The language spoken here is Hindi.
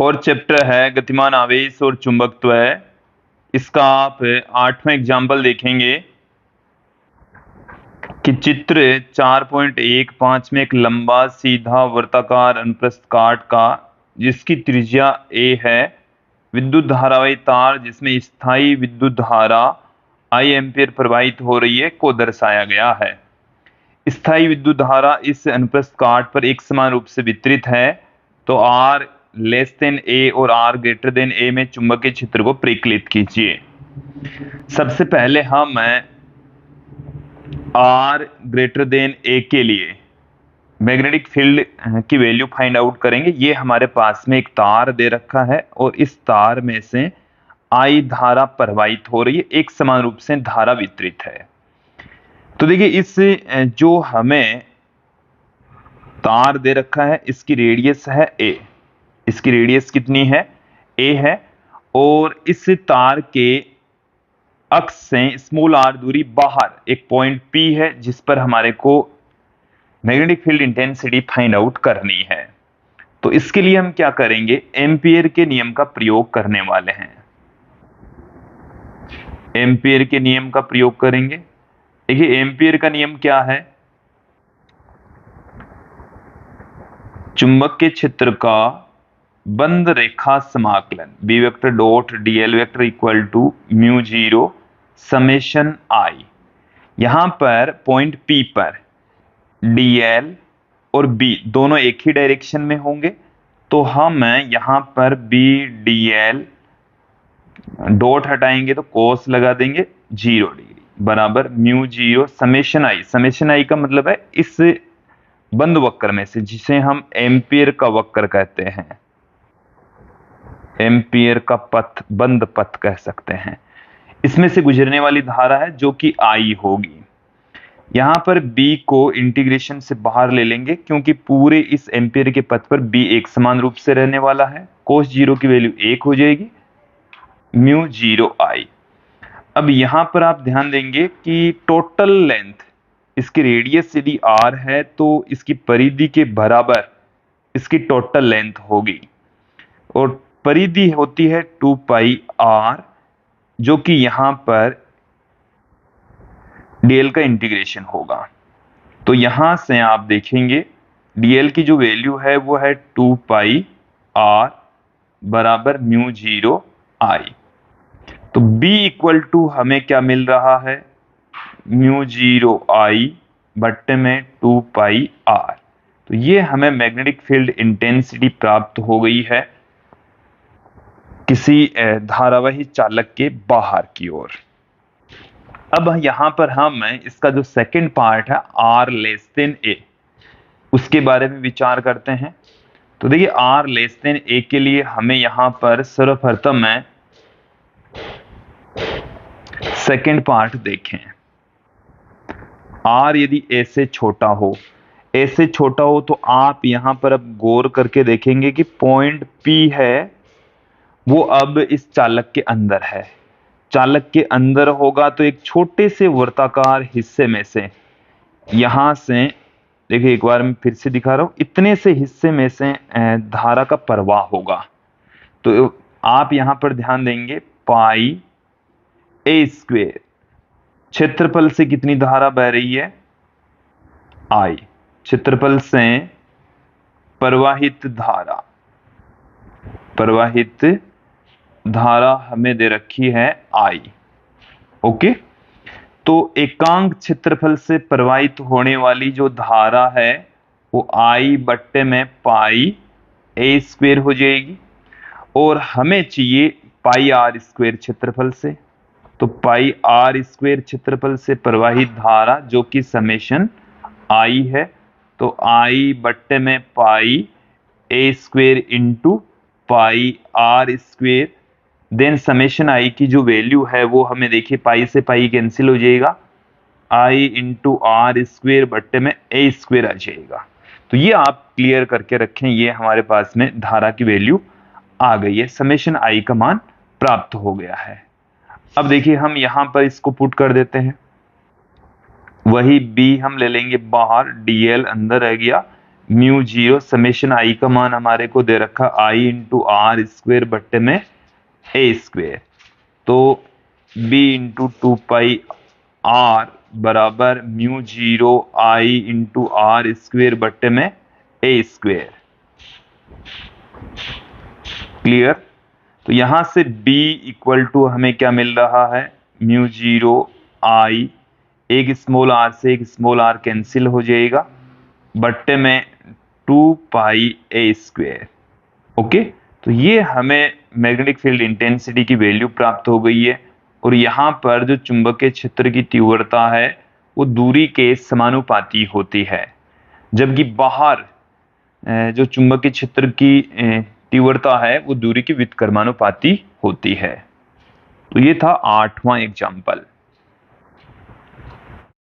फोर्थ चैप्टर है गतिमान आवेश और चुंबकत्व है। इसका आप 8वां एग्जाम्पल देखेंगे कि चित्र 4.15 में एक लंबा सीधा वर्ताकार अनुप्रस्थ काट का जिसकी त्रिज्या a है, विद्युत धारावाही तार जिसमें स्थायी विद्युत धारा I एम्पीयर प्रवाहित हो रही है को दर्शाया गया है। स्थायी विद्युत धारा इस अनुप्रस्थ काट पर एक समान रूप से वितरित है, तो R लेस देन A और R ग्रेटर देन A में चुंबकीय क्षेत्र को परिकलित कीजिए। सबसे पहले हम R ग्रेटर देन A के लिए मैग्नेटिक फील्ड की वैल्यू फाइंड आउट करेंगे। ये हमारे पास में एक तार दे रखा है और इस तार में से I धारा प्रवाहित हो रही है, एक समान रूप से धारा वितरित है। तो देखिए इस जो हमें तार दे रखा है इसकी रेडियस है a, इसकी रेडियस कितनी है a है, और इस तार के अक्ष से स्मॉल r दूरी बाहर एक पॉइंट P है जिस पर हमारे को magnetic field intensity find out करनी है। तो इसके लिए हम क्या करेंगे, एम्पियर के नियम का प्रयोग करने वाले हैं। एम्पियर के नियम का प्रयोग करेंगे। देखिए एम्पियर का नियम क्या है, चुंबकीय क्षेत्र का बंद रेखा समाकलन B vector dot dl vector equal to mu zero summation I। यहां पर पॉइंट P पर dl और B दोनों एक ही डायरेक्शन में होंगे, तो हम यहां पर B dl डॉट हटाएंगे तो कोस लगा देंगे 0 डिग्री बराबर mu zero summation I। Summation I का मतलब है इस बंद वक्र में से, जिसे हम एम्पियर का वक्र कहते हैं, एम्पियर का पथ, बंद पथ कह सकते हैं, इसमें से गुजरने वाली धारा है जो कि I होगी। यहां पर B को इंटीग्रेशन से बाहर ले लेंगे क्योंकि पूरे इस एम्पियर के पथ पर B एक समान रूप से रहने वाला है। कोस जीरो की वैल्यू 1 हो जाएगी, म्यू जीरो I। अब यहां पर आप ध्यान देंगे कि टोटल लेंथ, इसकी रेडियस यदि r है तो इसकी परिधि के बराबर इसकी टोटल लेंथ होगी, और परिधि होती है 2 पाई r, जो कि यहां पर dl का इंटीग्रेशन होगा। तो यहां से आप देखेंगे dl की जो वैल्यू है वो है 2 पाई r बराबर म्यू जीरो I। तो B इक्वल टू हमें क्या मिल रहा है, म्यू जीरो I बट्टे में 2 पाई r। तो ये हमें मैग्नेटिक फील्ड इंटेंसिटी प्राप्त हो गई है किसी धारावाही चालक के बाहर की ओर। अब यहां पर हम इसका जो सेकंड पार्ट है R लेस देन A, उसके बारे में विचार करते हैं। तो देखिए R लेस देन A के लिए हमें यहां पर सर्वप्रथम सेकंड पार्ट देखें। R यदि A से छोटा हो, A से छोटा हो तो आप यहां पर अब गौर करके देखेंगे कि पॉइंट P है वो अब इस चालक के अंदर है। चालक के अंदर होगा तो एक छोटे से वर्ताकार हिस्से में से, यहां से देखिए एक बार मैं फिर से दिखा रहा हूं, इतने से हिस्से में से धारा का प्रवाह होगा। तो आप यहां पर ध्यान देंगे पाई a स्क्वेयर, क्षेत्रफल से कितनी धारा बह रही है I, क्षेत्रफल से प्रवाहित धारा हमें दे रखी है I। ओके, तो एकांक क्षेत्रफल से प्रवाहित होने वाली जो धारा है वो I बट्टे में पाई a स्क्वेयर हो जाएगी, और हमें चाहिए पाई r स्क्वेयर क्षेत्रफल से। तो पाई r स्क्वेयर क्षेत्रफल से प्रवाहित धारा जो कि समेशन I है, तो I बट्टे में pi a square into pi r square, then summation I की जो वैल्यू है वो हमें देखिए पाई से पाई कैंसिल हो जाएगा, I इंटू r स्क्वेयर बट्टे में a स्क्वेयर आ जाएगा। तो ये आप क्लियर करके रखें, ये हमारे पास में धारा की वैल्यू आ गई है, समेशन I का मान प्राप्त हो गया है। अब देखिए हम यहां पर इसको पुट कर देते हैं, वही B हम ले लेंगे बाहर, dl अंदर रह गया, म्यू जीरो समेशन आई का मान हमारे को दे रखा आई इंटू आर स्क्वेयर बट्टे में ए स्क्वेयर, तो B into two pi R बराबर mu zero I into R square बट्टे में ए स्क्वेयर। क्लियर? तो यहां से b इक्वल टू हमें क्या मिल रहा है, म्यू जीरो आई, एक स्मॉल आर से एक स्मॉल आर कैंसिल हो जाएगा, बट्टे में two pi a square. Okay, तो ये हमें मैग्नेटिक फील्ड इंटेंसिटी की वैल्यू प्राप्त हो गई है। और यहां पर जो चुंबकीय क्षेत्र की तीव्रता है वो दूरी के समानुपाती होती है, जबकि बाहर जो चुंबकीय क्षेत्र की तीव्रता है वो दूरी की व्युत्क्रमानुपाती होती है। तो ये था 8वां एग्जाम्पल।